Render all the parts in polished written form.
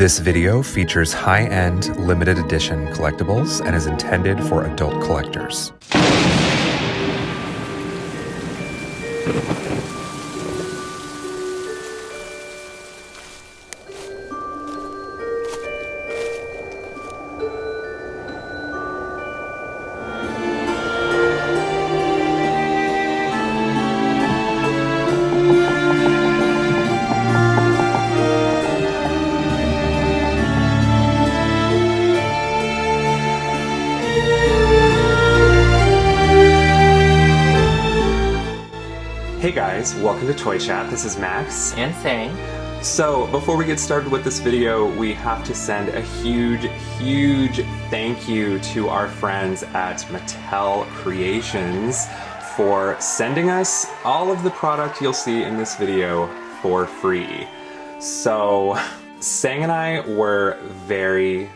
This video features high-end limited edition collectibles and is intended for adult collectors. Hey guys, welcome to Toy Chat. This is Max. And Sang. So, before we get started with this video, we have to send a huge thank you to our friends at Mattel Creations for sending us all of the product you'll see in this video for free. So, Sang and I were very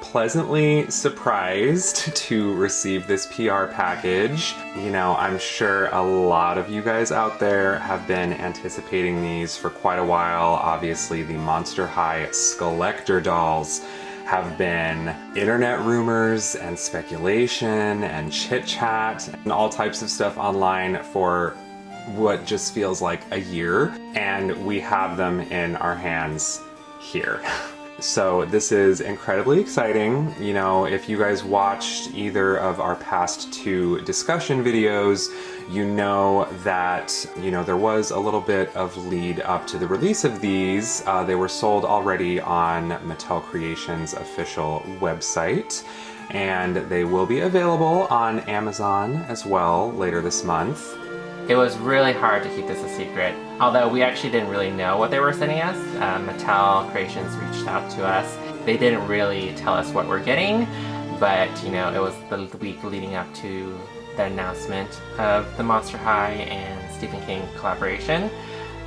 pleasantly surprised to receive this PR package. You know, I'm sure a lot of you guys out there have been anticipating these for quite a while. Obviously, the Monster High Skullector dolls have been internet rumors and speculation and chit-chat and all types of stuff online for what just feels like a year, and we have them in our hands here. So this is incredibly exciting. You know, if you guys watched either of our past two discussion videos, you know that, there was a little bit of lead up to the release of these. They were sold already on Mattel Creations' official website, and they will be available on Amazon as well later this month. It was really hard to keep this a secret, although we actually didn't really know what they were sending us. Mattel Creations reached out to us. They didn't really tell us what we're getting, but it was the week leading up to the announcement of the Monster High and Stephen King collaboration.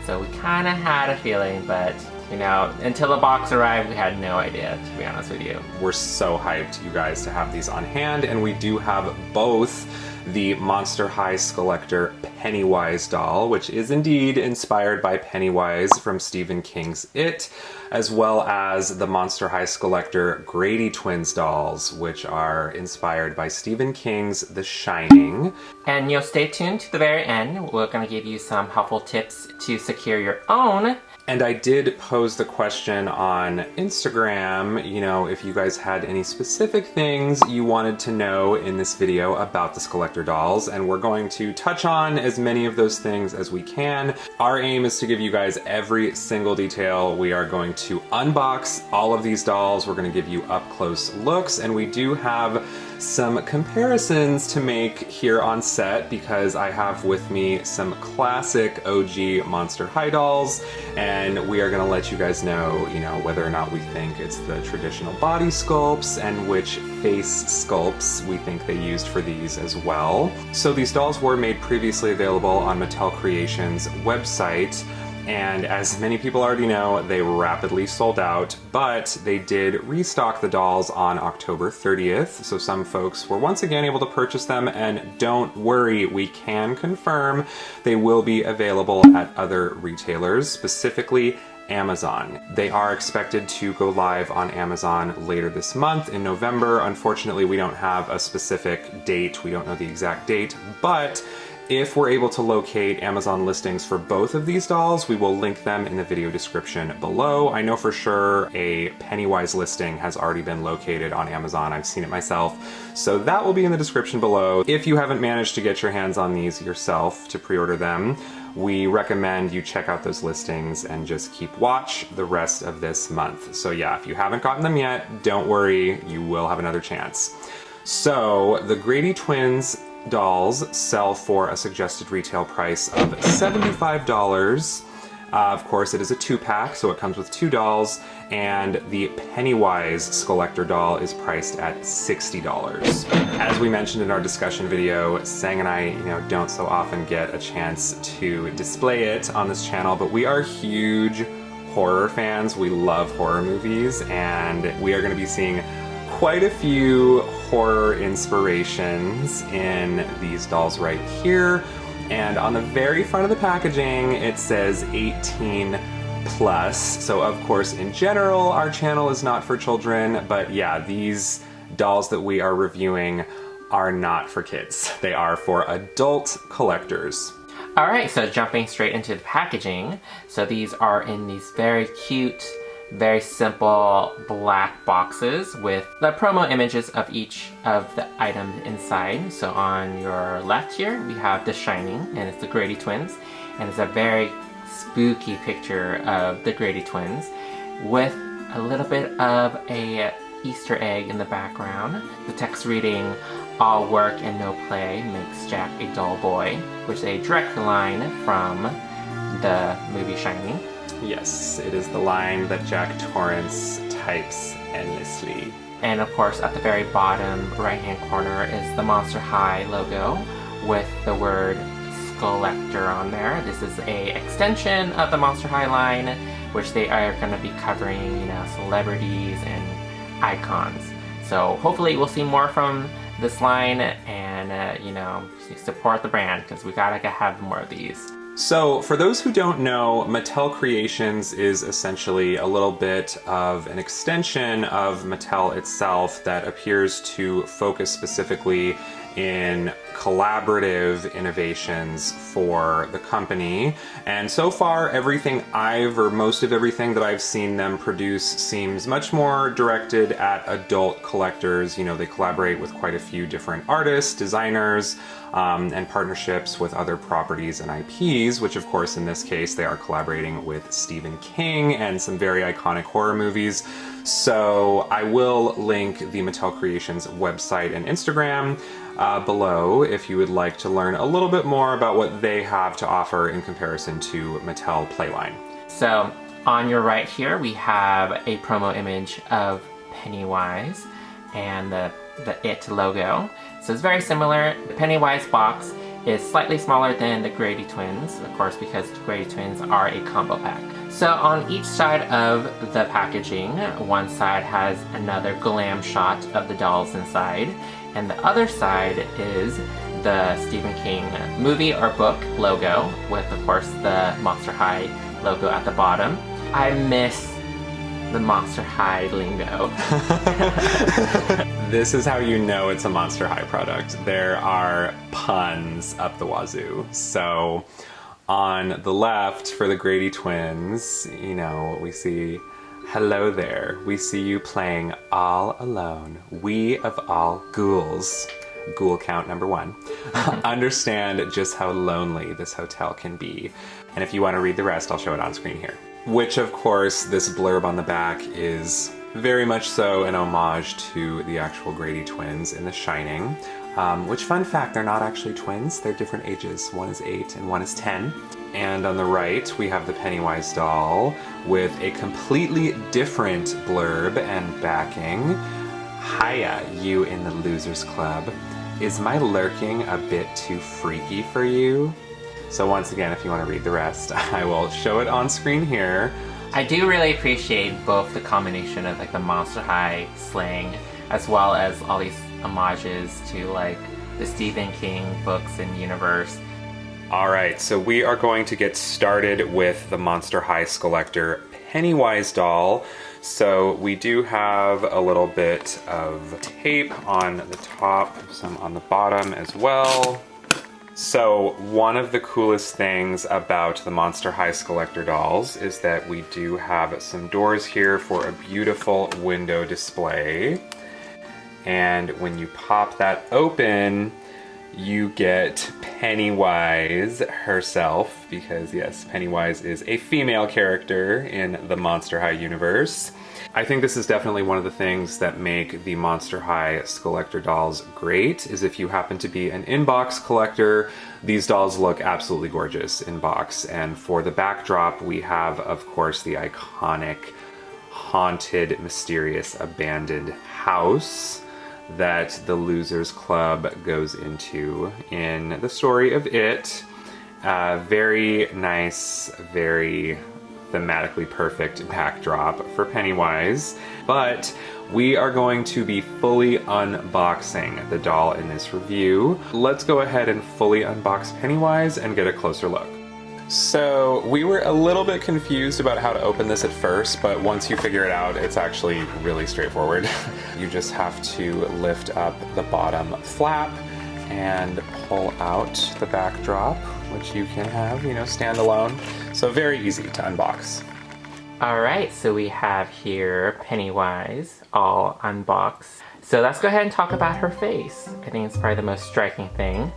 So we kind of had a feeling, but until the box arrived, we had no idea, to be honest with you. We're so hyped, you guys, to have these on hand, and we do have both the Monster High Skullector Pennywise doll, which is indeed inspired by Pennywise from Stephen King's It, as well as the Monster High Skullector Grady Twins dolls, which are inspired by Stephen King's The Shining. And stay tuned to the very end. We're going to give you some helpful tips to secure your own. And I did pose the question on Instagram, if you guys had any specific things you wanted to know in this video about the Skullector dolls, and we're going to touch on as many of those things as we can. Our aim is to give you guys every single detail. We are going to unbox all of these dolls. We're going to give you up-close looks, and we do have some comparisons to make here on set because I have with me some classic OG Monster High dolls, and we are going to let you guys know, whether or not we think it's the traditional body sculpts and which face sculpts we think they used for these as well. So these dolls were made previously available on Mattel Creations' website, and as many people already know, they rapidly sold out, but they did restock the dolls on October 30th, so some folks were once again able to purchase them, and don't worry, we can confirm they will be available at other retailers, specifically Amazon. They are expected to go live on Amazon later this month in November. Unfortunately, we don't have a specific date. We don't know the exact date, but if we're able to locate Amazon listings for both of these dolls, we will link them in the video description below. I know for sure a Pennywise listing has already been located on Amazon. I've seen it myself, so that will be in the description below. If you haven't managed to get your hands on these yourself to pre-order them, we recommend you check out those listings and just keep watch the rest of this month. So yeah, if you haven't gotten them yet, don't worry, you will have another chance. So the Grady Twins dolls sell for a suggested retail price of $75. Of course, it is a 2-pack, so it comes with 2 dolls, and the Pennywise Skullector doll is priced at $60. As we mentioned in our discussion video, Sang and I, don't so often get a chance to display it on this channel, but we are huge horror fans. We love horror movies, and we are going to be seeing quite a few horror inspirations in these dolls right here. And on the very front of the packaging, it says 18 plus. So of course, in general, our channel is not for children, but yeah, these dolls that we are reviewing are not for kids. They are for adult collectors. All right, so jumping straight into the packaging. So these are in these very cute, very simple black boxes with the promo images of each of the items inside. So on your left here, we have The Shining, and it's the Grady Twins. And it's a very spooky picture of the Grady Twins with a little bit of a Easter egg in the background. The text reading, "All work and no play makes Jack a dull boy," which is a direct line from the movie Shining. Yes, it is the line that Jack Torrance types endlessly. And of course, at the very bottom right-hand corner is the Monster High logo with the word Skullector on there. This is a extension of the Monster High line, which they are going to be covering, you know, celebrities and icons. So hopefully we'll see more from this line and, you know, support the brand because we gotta have more of these. So for those who don't know, Mattel Creations is essentially a little bit of an extension of Mattel itself that appears to focus specifically in collaborative innovations for the company. And so far, most of everything that I've seen them produce seems much more directed at adult collectors. You know, they collaborate with quite a few different artists, designers, and partnerships with other properties and IPs, which of course in this case they are collaborating with Stephen King and some very iconic horror movies. So I will link the Mattel Creations website and Instagram below if you would like to learn a little bit more about what they have to offer in comparison to Mattel Playline. So on your right here we have a promo image of Pennywise and the It logo. So it's very similar. The Pennywise box is slightly smaller than the Grady Twins, of course, because the Grady Twins are a combo pack. So on each side of the packaging, one side has another glam shot of the dolls inside, and the other side is the Stephen King movie or book logo with, of course, the Monster High logo at the bottom. I miss the Monster High lingo. This is how you know it's a Monster High product. There are puns up the wazoo. So on the left for the Grady Twins, you know, we see, "Hello there, we see you playing all alone. We of all ghouls," ghoul count number 1, "understand just how lonely this hotel can be." And if you want to read the rest, I'll show it on screen here. Which, of course, this blurb on the back is very much so an homage to the actual Grady Twins in The Shining. Which, fun fact, they're not actually twins. They're different ages. One is 8 and one is 10. And on the right, we have the Pennywise doll with a completely different blurb and backing. "Hiya, you in the Losers Club. Is my lurking a bit too freaky for you?" So once again, if you want to read the rest, I will show it on screen here. I do really appreciate both the combination of like the Monster High slang as well as all these homages to like the Stephen King books and universe. All right, so we are going to get started with the Monster High Skullector Pennywise doll. So we do have a little bit of tape on the top, some on the bottom as well. So one of the coolest things about the Monster High Skullector dolls is that we do have some doors here for a beautiful window display. And when you pop that open, you get Pennywise herself, because yes, Pennywise is a female character in the Monster High universe. I think this is definitely one of the things that make the Monster High Skullector dolls great, is if you happen to be an in-box collector, these dolls look absolutely gorgeous in box. And for the backdrop, we have, of course, the iconic, haunted, mysterious, abandoned house that the Losers Club goes into in the story of It. Very nice, very thematically perfect backdrop for Pennywise, but we are going to be fully unboxing the doll in this review. Let's go ahead and fully unbox Pennywise and get a closer look. So we were a little bit confused about how to open this at first, but once you figure it out, it's actually really straightforward. You just have to lift up the bottom flap and pull out the backdrop, which you can have, stand alone. So very easy to unbox. All right, so we have here Pennywise, all unboxed. So let's go ahead and talk about her face. I think it's probably the most striking thing.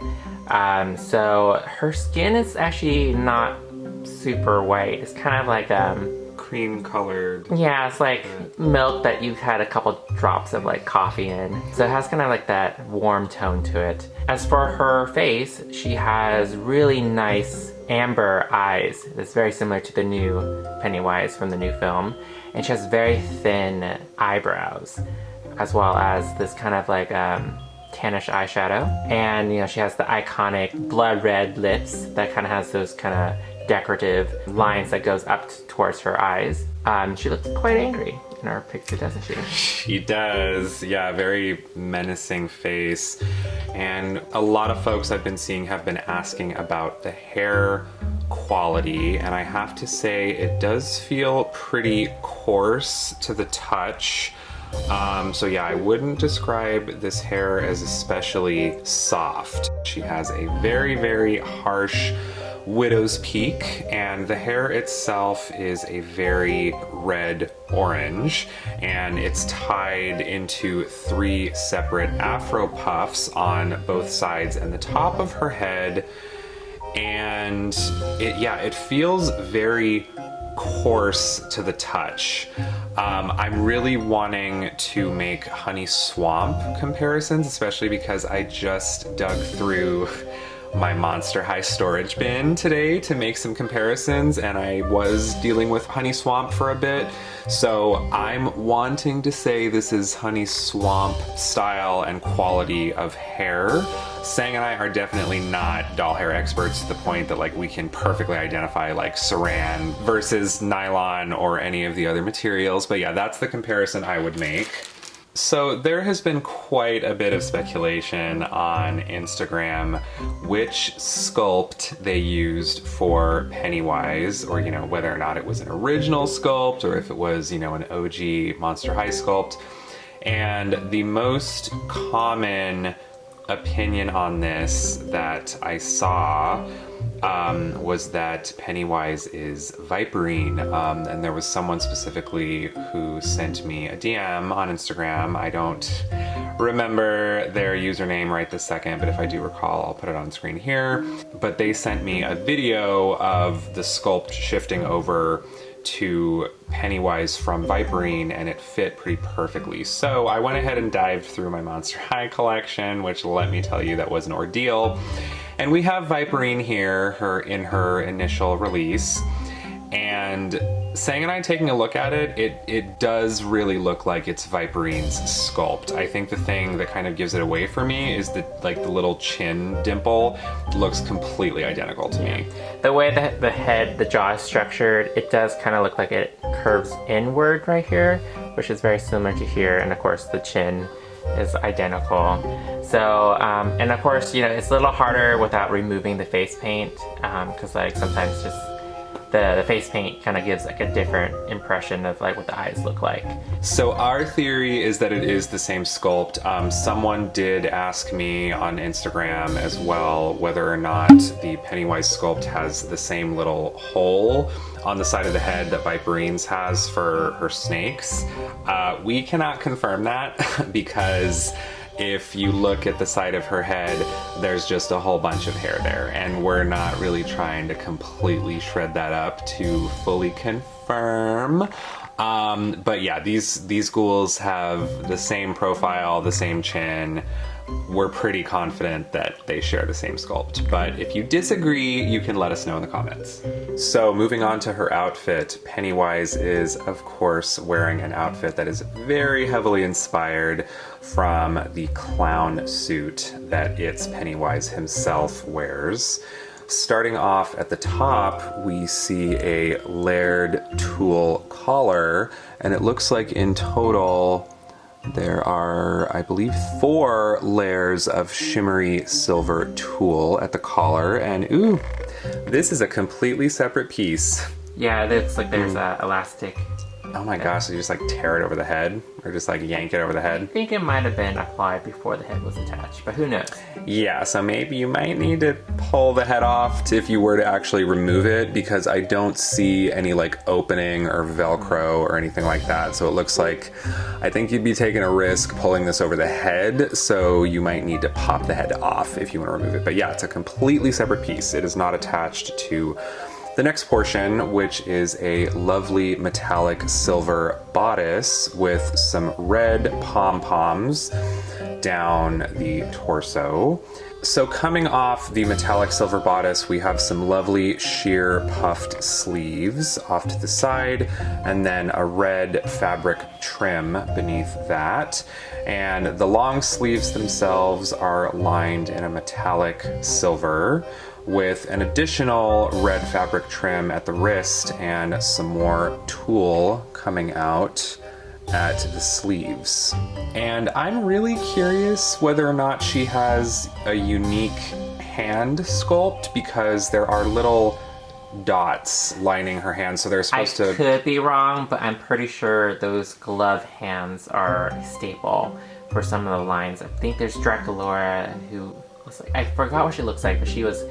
So her skin is actually not super white. It's kind of like Cream colored. yeah, it's like milk that you've had a couple drops of like coffee in. So it has kind of like that warm tone to it. As for her face, she has really nice amber eyes. It's very similar to the new Pennywise from the new film. And she has very thin eyebrows, as well as this kind of like tannish eyeshadow. And she has the iconic blood red lips that kind of has those kind of decorative lines that goes up towards her eyes. She looks quite angry in our picture, doesn't she? She does, yeah, very menacing face. And a lot of folks I've been seeing have been asking about the hair quality, and I have to say it does feel pretty coarse to the touch. So yeah, I wouldn't describe this hair as especially soft. She has a very, very harsh widow's peak, and the hair itself is a very red orange, and it's tied into 3 separate afro puffs on both sides and the top of her head. And it feels very coarse to the touch. I'm really wanting to make Honey Swamp comparisons, especially because I just dug through my Monster High storage bin today to make some comparisons, and I was dealing with Honey Swamp for a bit. So I'm wanting to say this is Honey Swamp style and quality of hair. Sang and I are definitely not doll hair experts to the point that like we can perfectly identify like saran versus nylon or any of the other materials. But yeah, that's the comparison I would make. So there has been quite a bit of speculation on Instagram which sculpt they used for Pennywise, or whether or not it was an original sculpt or if it was an OG Monster High sculpt. And the most common opinion on this that I saw was that Pennywise is viperine, and there was someone specifically who sent me a DM on Instagram. I don't remember their username right this second, but if I do recall, I'll put it on screen here. But they sent me a video of the sculpt shifting over to Pennywise from Viperine, and it fit pretty perfectly. So I went ahead and dived through my Monster High collection, which, let me tell you, that was an ordeal. And we have Viperine here, in her initial release. And Sang and I taking a look at it, it does really look like it's Viperine's sculpt. I think the thing that kind of gives it away for me is that the little chin dimple looks completely identical to me. The way that the head, the jaw is structured, it does kind of look like it curves inward right here, which is very similar to here. And of course the chin is identical. So, and of course, it's a little harder without removing the face paint, because like sometimes just the face paint kind of gives like a different impression of like what the eyes look like. So our theory is that it is the same sculpt. Someone did ask me on Instagram as well whether or not the Pennywise sculpt has the same little hole on the side of the head that Viperine's has for her snakes. We cannot confirm that because if you look at the side of her head, there's just a whole bunch of hair there, and we're not really trying to completely shred that up to fully confirm. But yeah, these ghouls have the same profile, the same chin. We're pretty confident that they share the same sculpt, but if you disagree, you can let us know in the comments. So moving on to her outfit, Pennywise is of course wearing an outfit that is very heavily inspired from the clown suit that it's Pennywise himself wears. Starting off at the top, we see a layered tulle collar, and it looks like in total There are, I believe, 4 layers of shimmery silver tulle at the collar, and ooh, this is a completely separate piece. Yeah, it looks like there's elastic. Oh my gosh, so you just like tear it over the head? Or just like yank it over the I head? think it might have been applied before the head was attached, but who knows? Yeah, so maybe you might need to pull the head off if you were to actually remove it, because I don't see any like opening or Velcro or anything like that. So it looks like, I think you'd be taking a risk pulling this over the head, so you might need to pop the head off if you want to remove it. But yeah, it's a completely separate piece. It is not attached to the next portion, which is a lovely metallic silver bodice with some red pom-poms down the torso. So coming off the metallic silver bodice, we have some lovely sheer puffed sleeves off to the side, and then a red fabric trim beneath that. And the long sleeves themselves are lined in a metallic silver, with an additional red fabric trim at the wrist and some more tulle coming out at the sleeves. And I'm really curious whether or not she has a unique hand sculpt, because there are little dots lining her hand, so they're supposed to... I could be wrong, but I'm pretty sure those glove hands are a staple for some of the lines. I think there's Draculaura, who looks like... I forgot what she looks like, but she was...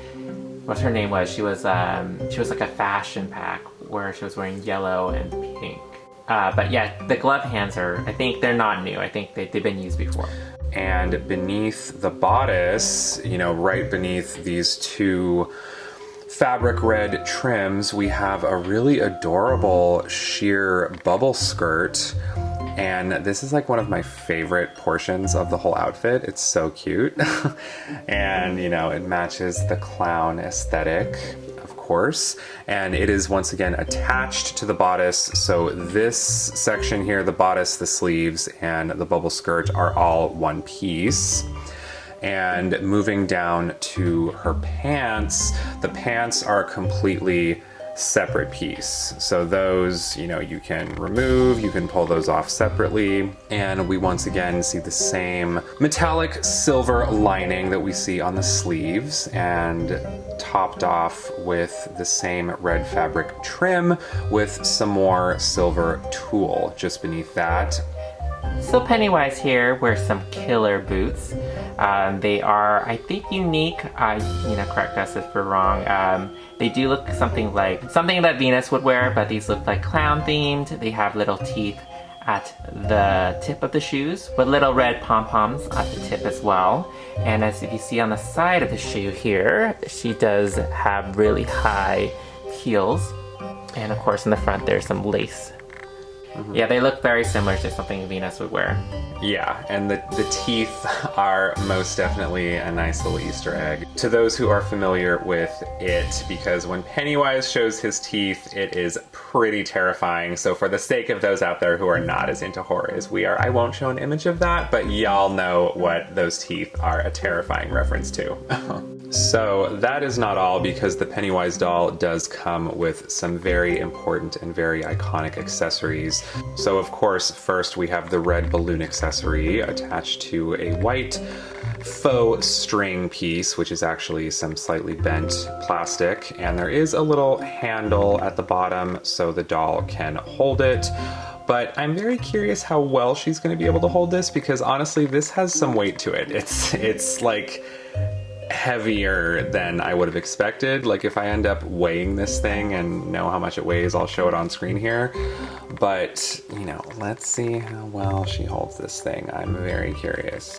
What her name was? She was like a fashion pack where she was wearing yellow and pink. But yeah, the glove hands are, I think they're not new. I think they've been used before. And beneath the bodice, you know, right beneath these 2 fabric red trims, we have a really adorable sheer bubble skirt. And this is like one of my favorite portions of the whole outfit. It's so cute. And, you know, it matches the clown aesthetic, of course. And it is once again attached to the bodice. So this section here, the bodice, the sleeves, and the bubble skirt are all one piece. And moving down to her pants, the pants are completely separate piece. So those, you know, you can remove, you can pull those off separately. And we once again see the same metallic silver lining that we see on the sleeves, and topped off with the same red fabric trim with some more silver tulle just beneath that. So Pennywise here wears some killer boots. They are, I think, unique. Correct us if we're wrong. They do look something that Venus would wear, but these look like clown themed. They have little teeth at the tip of the shoes with little red pom-poms at the tip as well. And as if you see on the side of the shoe here, she does have really high heels. And of course in the front there's some lace. Mm-hmm. Yeah, they look very similar to something Venus would wear. Yeah, and the teeth are most definitely a nice little Easter egg to those who are familiar with it, because when Pennywise shows his teeth, it is pretty terrifying. So for the sake of those out there who are not as into horror as we are, I won't show an image of that, but y'all know what those teeth are a terrifying reference to. So that is not all, because the Pennywise doll does come with some very important and very iconic accessories. So of course, first we have the red balloon accessory attached to a white faux string piece, which is actually some slightly bent plastic, and there is a little handle at the bottom so the doll can hold it. But I'm very curious how well she's going to be able to hold this, because honestly this has some weight to it. It's like heavier than I would have expected. Like if I end up weighing this thing and know how much it weighs, I'll show it on screen here. But, you know, let's see how well she holds this thing. I'm very curious.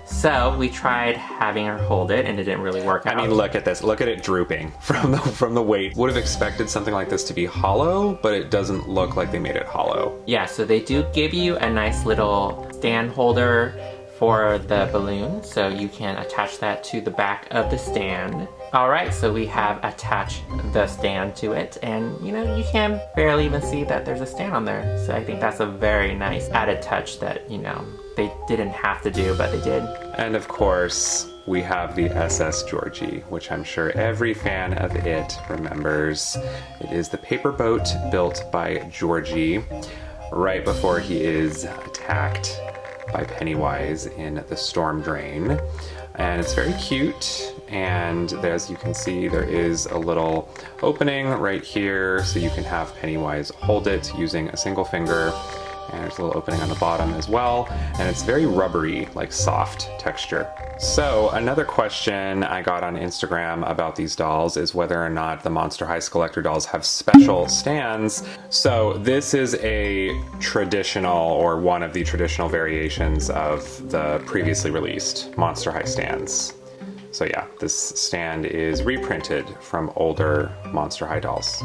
So we tried having her hold it and it didn't really work out. I mean, look at this. Look at it drooping from the weight. Would have expected something like this to be hollow, but it doesn't look like they made it hollow. Yeah, so they do give you a nice little stand holder for the balloon, so you can attach that to the back of the stand. Alright, so we have attached the stand to it, and you know, you can barely even see that there's a stand on there. So I think that's a very nice added touch that, you know, they didn't have to do, but they did. And of course, we have the SS Georgie, which I'm sure every fan of it remembers. It is the paper boat built by Georgie. right before he is attacked by Pennywise in the storm drain. And it's very cute, and as you can see, there is a little opening right here so you can have Pennywise hold it using a single finger. And there's a little opening on the bottom as well, and it's very rubbery, like soft texture. So another question I got on Instagram about these dolls is whether or not the Monster High Skullector dolls have special stands. So this is a traditional, or one of the traditional variations of the previously released Monster High stands. So yeah, this stand is reprinted from older Monster High dolls.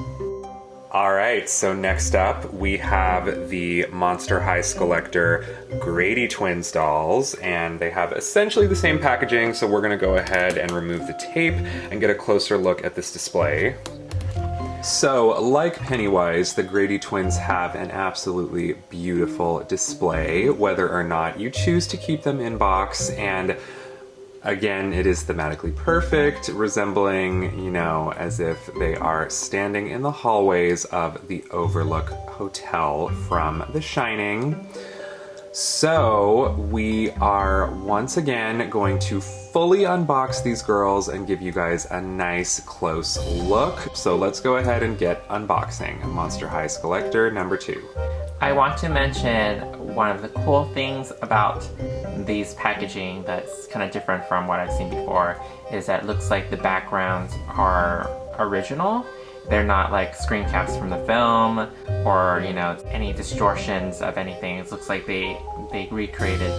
All right, so next up we have the Monster High Skullector Grady Twins dolls, and they have essentially the same packaging, so we're gonna go ahead and remove the tape and get a closer look at this display. So, like Pennywise, the Grady Twins have an absolutely beautiful display, whether or not you choose to keep them in box, and again, it is thematically perfect, resembling, you know, as if they are standing in the hallways of the Overlook Hotel from The Shining. So we are once again going to fully unbox these girls and give you guys a nice close look. So let's go ahead and get unboxing Monster High Skullector number 2. I want to mention one of the cool things about these packaging that's kind of different from what I've seen before is that it looks like the backgrounds are original. They're not like screen caps from the film or, you know, any distortions of anything. It looks like they recreated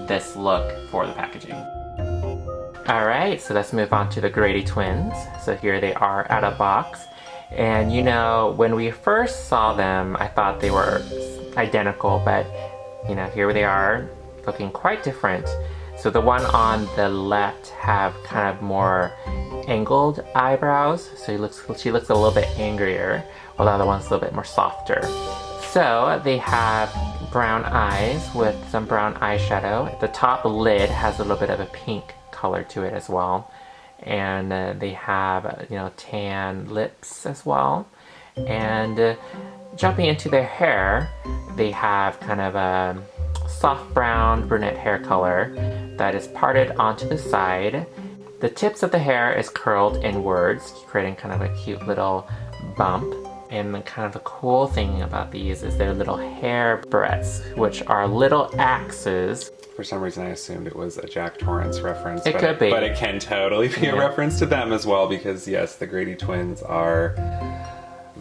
this look for the packaging. Alright, so let's move on to the Grady Twins. So here they are out of box. And you know, when we first saw them, I thought they were identical, but you know, here they are, looking quite different. So the one on the left have kind of more angled eyebrows, so she looks a little bit angrier, while the other one's a little bit more softer. So they have brown eyes with some brown eyeshadow. The top lid has a little bit of a pink color to it as well. And they have, you know, tan lips as well. And jumping into their hair, they have kind of a soft brown brunette hair color that is parted onto the side. The tips of the hair is curled inwards, creating kind of a cute little bump. And the kind of the cool thing about these is their little hair barrettes, which are little axes. For some reason I assumed it was a Jack Torrance reference. It could be. But it can totally be a reference to them as well, because yes, the Grady Twins are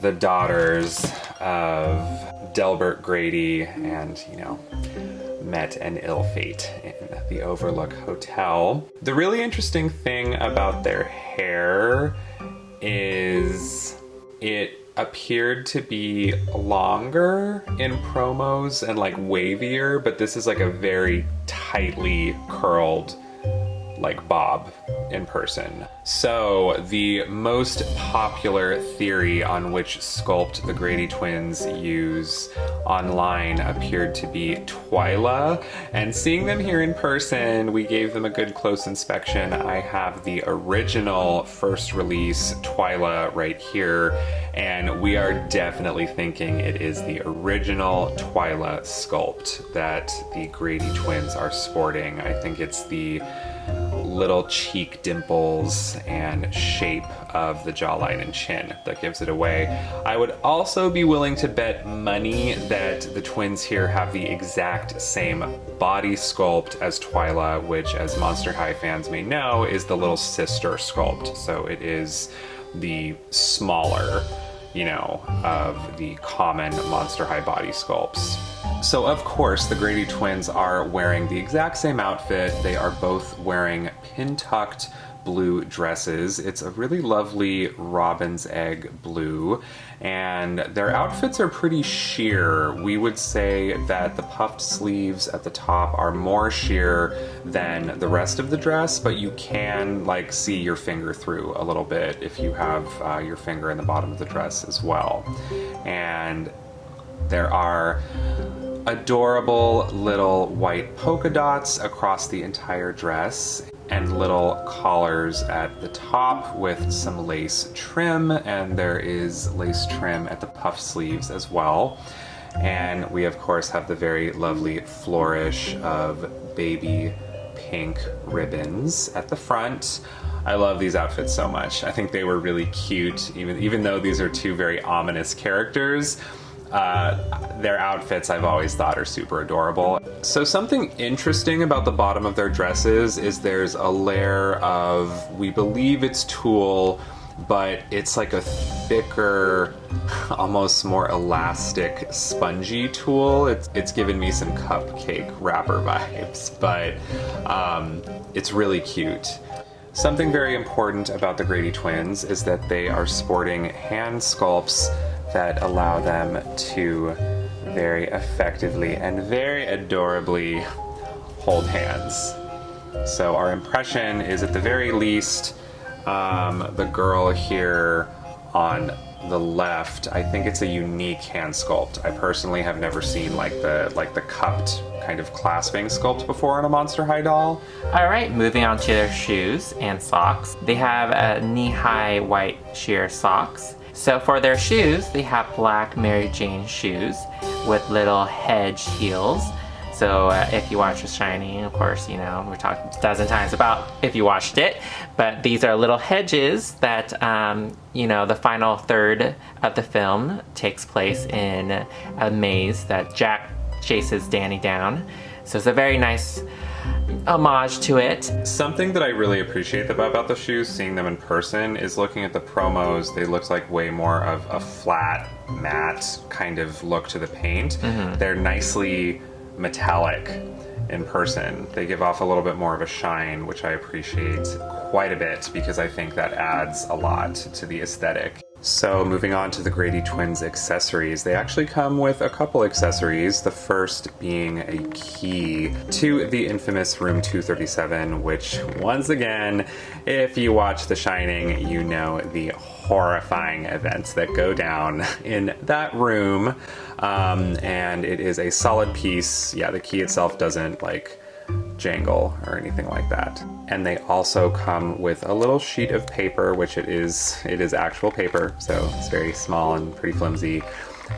the daughters of Delbert Grady and, you know, met an ill fate in the Overlook Hotel. The really interesting thing about their hair is it appeared to be longer in promos and like wavier, but this is like a very tightly curled like bob in person. So the most popular theory on which sculpt the Grady Twins use online appeared to be Twyla, and seeing them here in person, we gave them a good close inspection. I have the original first release Twyla right here, and we are definitely thinking it is the original Twyla sculpt that the Grady Twins are sporting. I think it's the little cheek dimples and shape of the jawline and chin that gives it away. I would also be willing to bet money that the twins here have the exact same body sculpt as Twyla, which, as Monster High fans may know, is the little sister sculpt. So it is the smaller, you know, of the common Monster High body sculpts. So of course, the Grady Twins are wearing the exact same outfit. They are both wearing pin-tucked blue dresses. It's a really lovely robin's egg blue, and their outfits are pretty sheer. We would say that the puffed sleeves at the top are more sheer than the rest of the dress, but you can like see your finger through a little bit if you have your finger in the bottom of the dress as well. And there are adorable little white polka dots across the entire dress and little collars at the top with some lace trim, and there is lace trim at the puff sleeves as well. And we of course have the very lovely flourish of baby pink ribbons at the front. I love these outfits so much. I think they were really cute, even though these are two very ominous characters. Their outfits I've always thought are super adorable. So something interesting about the bottom of their dresses is there's a layer of, we believe it's tulle, but it's like a thicker, almost more elastic, spongy tulle. It's given me some cupcake wrapper vibes, but it's really cute. Something very important about the Grady Twins is that they are sporting hand sculpts that allow them to very effectively and very adorably hold hands. So our impression is, at the very least, the girl here on the left, I think it's a unique hand sculpt. I personally have never seen like the cupped kind of clasping sculpt before on a Monster High doll. All right, moving on to their shoes and socks. They have knee-high white sheer socks. So for their shoes, they have black Mary Jane shoes with little hedge heels. So if you watch The Shining, of course, you know, we talked a dozen times about if you watched it, but these are little hedges that, you know, the final third of the film takes place in a maze that Jack chases Danny down. So it's a very nice homage to it. Something that I really appreciate about the shoes, seeing them in person, is looking at the promos. They look like way more of a flat, matte kind of look to the paint. Mm-hmm. They're nicely metallic in person. They give off a little bit more of a shine, which I appreciate quite a bit because I think that adds a lot to the aesthetic. So moving on to the Grady Twins accessories, they actually come with a couple accessories, the first being a key to the infamous room 237, which once again, if you watch The Shining, you know the horrifying events that go down in that room. And it is a solid piece. Yeah, the key itself doesn't like jangle or anything like that. And they also come with a little sheet of paper, which it is actual paper, so it's very small and pretty flimsy,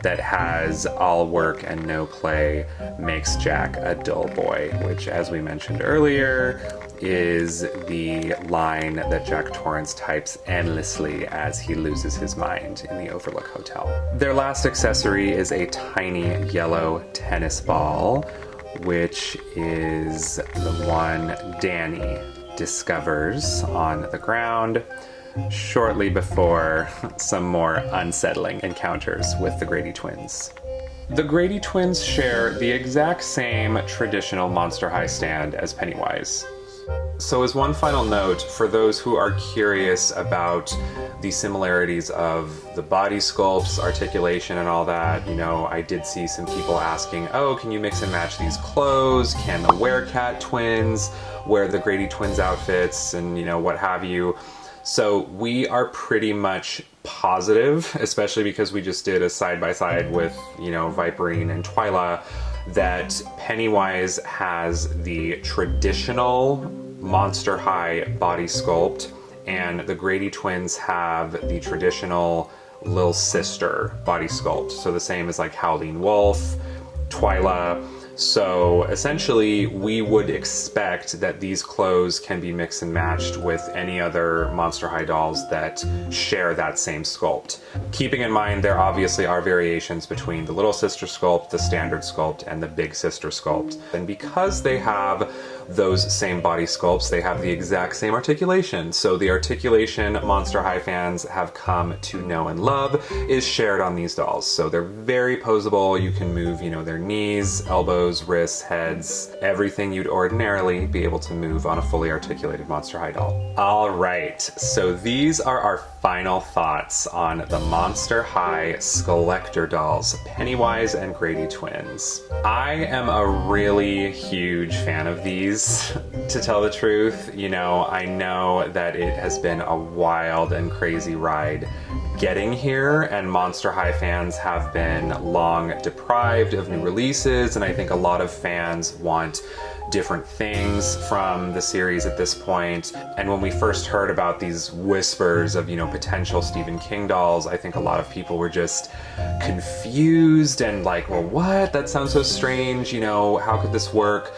that has "all work and no play makes Jack a dull boy," which, as we mentioned earlier, is the line that Jack Torrance types endlessly as he loses his mind in the Overlook Hotel. Their last accessory is a tiny yellow tennis ball, which is the one Danny discovers on the ground shortly before some more unsettling encounters with the Grady Twins. The Grady Twins share the exact same traditional Monster High stand as Pennywise. So as one final note, for those who are curious about the similarities of the body sculpts, articulation, and all that, you know, I did see some people asking, oh, can you mix and match these clothes? Can the Werecat twins wear the Grady Twins outfits, and, you know, what have you? So we are pretty much positive, especially because we just did a side-by-side with, you know, Viperine and Twyla, that Pennywise has the traditional Monster High body sculpt, and the Grady Twins have the traditional Lil Sister body sculpt. So the same as like Howling Wolf, Twyla. So essentially, we would expect that these clothes can be mixed and matched with any other Monster High dolls that share that same sculpt. Keeping in mind, there obviously are variations between the Little Sister sculpt, the Standard sculpt, and the Big Sister sculpt. And because they have those same body sculpts, they have the exact same articulation. So the articulation Monster High fans have come to know and love is shared on these dolls. So they're very posable. You can move, you know, their knees, elbows, wrists, heads, everything you'd ordinarily be able to move on a fully articulated Monster High doll. All right, so these are our final thoughts on the Monster High Skullector dolls, Pennywise and Grady Twins. I am a really huge fan of these, to tell the truth. You know, I know that it has been a wild and crazy ride getting here, and Monster High fans have been long deprived of new releases, and I think a lot of fans want different things from the series at this point. And when we first heard about these whispers of, potential Stephen King dolls, I think a lot of people were just confused and like, well, what? That sounds so strange, how could this work?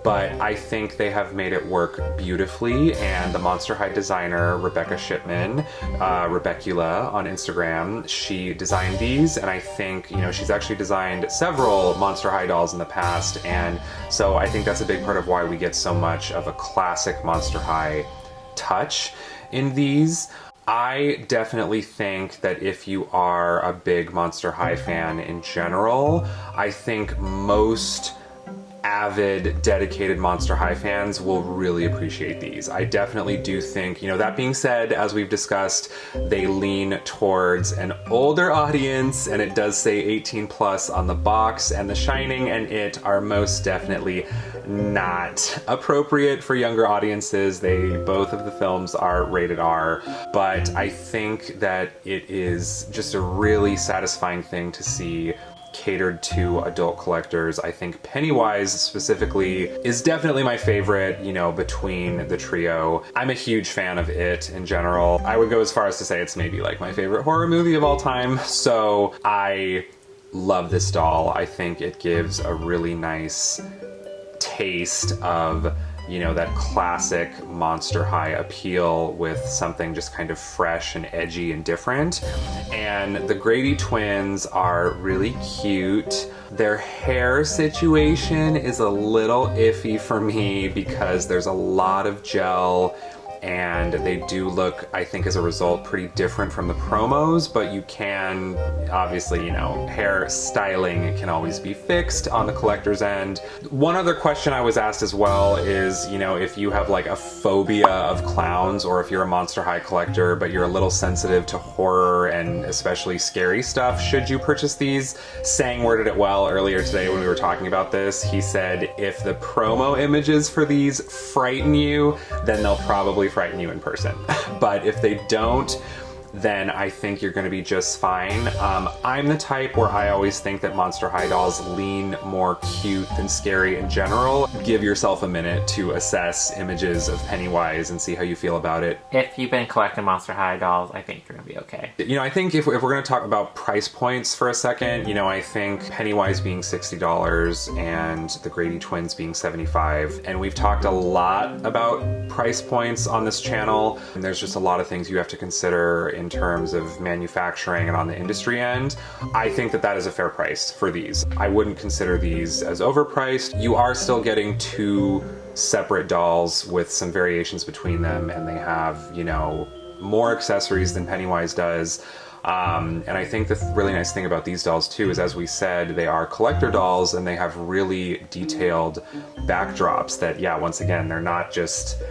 But I think they have made it work beautifully, and the Monster High designer, Rebecca Shipman, Rebecula on Instagram, she designed these, and I think, she's actually designed several Monster High dolls in the past, and so I think that's a big part of why we get so much of a classic Monster High touch in these. I definitely think that if you are a big Monster High fan in general, I think most avid, dedicated Monster High fans will really appreciate these. I definitely do think, that being said, as we've discussed, they lean towards an older audience, and it does say 18 plus on the box, and The Shining and It are most definitely not appropriate for younger audiences. Both of the films are rated R, but I think that it is just a really satisfying thing to see catered to adult collectors. I think Pennywise specifically is definitely my favorite, between the trio. I'm a huge fan of It in general. I would go as far as to say it's maybe like my favorite horror movie of all time. So I love this doll. I think it gives a really nice taste of that classic Monster High appeal with something just kind of fresh and edgy and different. And the Grady Twins are really cute. Their hair situation is a little iffy for me because there's a lot of gel, and they do look, I think as a result, pretty different from the promos, but you can, obviously, hair styling can always be fixed on the collector's end. One other question I was asked as well is, if you have like a phobia of clowns, or if you're a Monster High collector, but you're a little sensitive to horror and especially scary stuff, should you purchase these? Sang worded it well earlier today when we were talking about this. He said, if the promo images for these frighten you, then they'll probably frighten you in person. But if they don't, then I think you're going to be just fine. I'm the type where I always think that Monster High dolls lean more cute than scary in general. Give yourself a minute to assess images of Pennywise and see how you feel about it. If you've been collecting Monster High dolls, I think you're gonna be okay. I think if we're going to talk about price points for a second, I think Pennywise being $60 and the Grady Twins being $75, and we've talked a lot about price points on this channel, and there's just a lot of things you have to consider in terms of manufacturing and on the industry end. I think that is a fair price for these. I wouldn't consider these as overpriced. You are still getting two separate dolls with some variations between them, and they have, more accessories than Pennywise does. And I think the really nice thing about these dolls too is, as we said, they are collector dolls, and they have really detailed backdrops that, once again, they're not just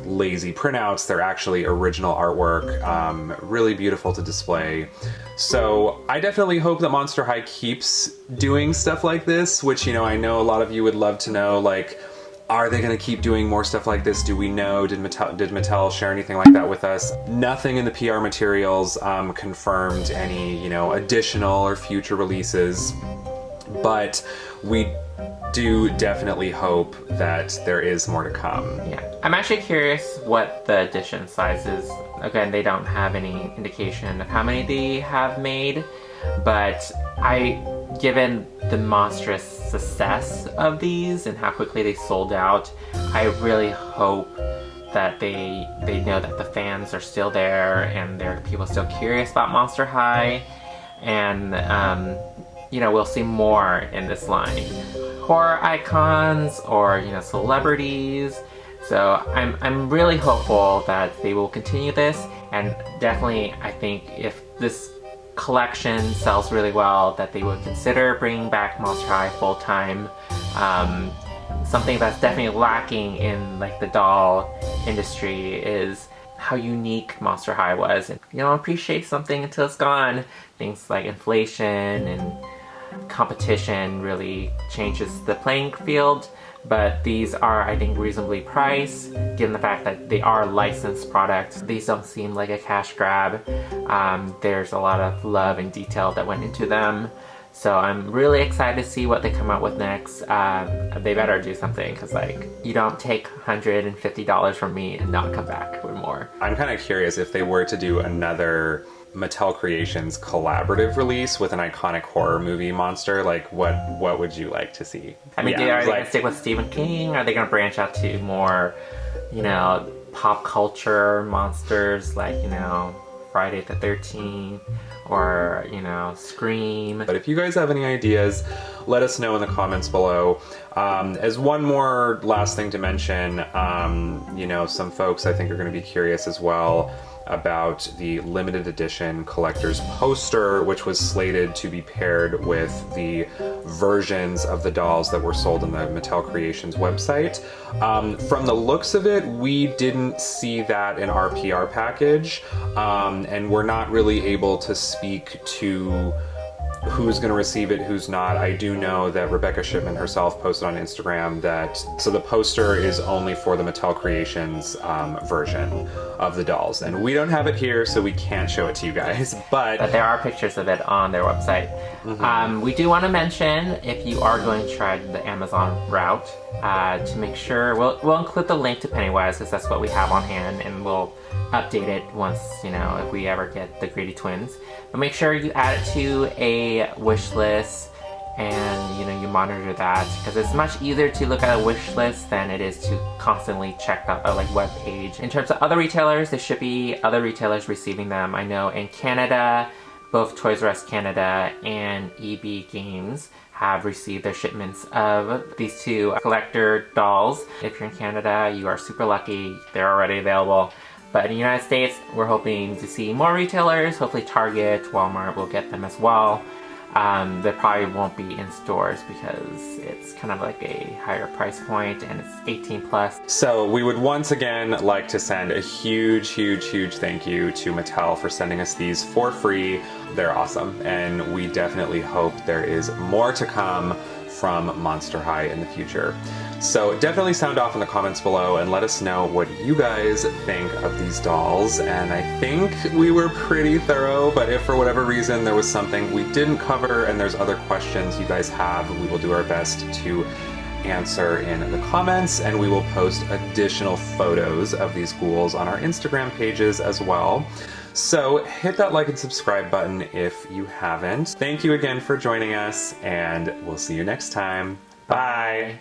lazy printouts, they're actually original artwork, really beautiful to display. So I definitely hope that Monster High keeps doing stuff like this, which, I know a lot of you would love to know, like, are they going to keep doing more stuff like this? Do we know? Did Mattel share anything like that with us? Nothing in the PR materials confirmed any, additional or future releases, but we do definitely hope that there is more to come. Yeah, I'm actually curious what the edition size is. Again, they don't have any indication of how many they have made, but given the monstrous success of these and how quickly they sold out, I really hope that they know that the fans are still there and there are people still curious about Monster High, and we'll see more in this line. Horror icons or celebrities. So I'm really hopeful that they will continue this, and definitely I think if this collection sells really well, that they would consider bringing back Monster High full time. Something that's definitely lacking in like the doll industry is how unique Monster High was, and appreciate something until it's gone. Things like inflation and competition really changes the playing field. But these are, I think, reasonably priced, given the fact that they are licensed products. These don't seem like a cash grab. There's a lot of love and detail that went into them. So I'm really excited to see what they come out with next. They better do something, because like, you don't take $150 from me and not come back with more. I'm kind of curious if they were to do another Mattel Creations collaborative release with an iconic horror movie monster, like what would you like to see? I mean, are they gonna stick with Stephen King? Are they gonna branch out to more, you know, pop culture monsters, like, you know, Friday the 13th, or, you know, Scream? But if you guys have any ideas, let us know in the comments below. As one more last thing to mention, you know, some folks I think are going to be curious as well about the limited edition collector's poster, which was slated to be paired with the versions of the dolls that were sold on the Mattel Creations website. From the looks of it, we didn't see that in our PR package, and we're not really able to speak to who's going to receive it, who's not. I do know that Rebecca Shipman herself posted on Instagram that, so the poster is only for the Mattel Creations version of the dolls, and we don't have it here, so we can't show it to you guys, but there are pictures of it on their website. We do want to mention, if you are going to try the Amazon route, to make sure, we'll include the link to Pennywise, because that's what we have on hand, and we'll update it once, you know, if we ever get the Grady Twins. But make sure you add it to a wish list, and, you know, you monitor that, because it's much easier to look at a wish list than it is to constantly check the like web page. In terms of other retailers, there should be other retailers receiving them. I know in Canada, both Toys R Us Canada and EB Games have received their shipments of these two collector dolls. If you're in Canada, you are super lucky. They're already available. But in the United States, we're hoping to see more retailers. Hopefully Target, Walmart will get them as well. They probably won't be in stores because it's kind of like a higher price point, and it's 18 plus. So we would once again like to send a huge thank you to Mattel for sending us these for free. They're awesome, and we definitely hope there is more to come from Monster High in the future. So definitely sound off in the comments below and let us know what you guys think of these dolls. And I think we were pretty thorough, but if for whatever reason there was something we didn't cover and there's other questions you guys have, we will do our best to answer in the comments, and we will post additional photos of these ghouls on our Instagram pages as well. So hit that like and subscribe button if you haven't. Thank you again for joining us, and we'll see you next time. Bye!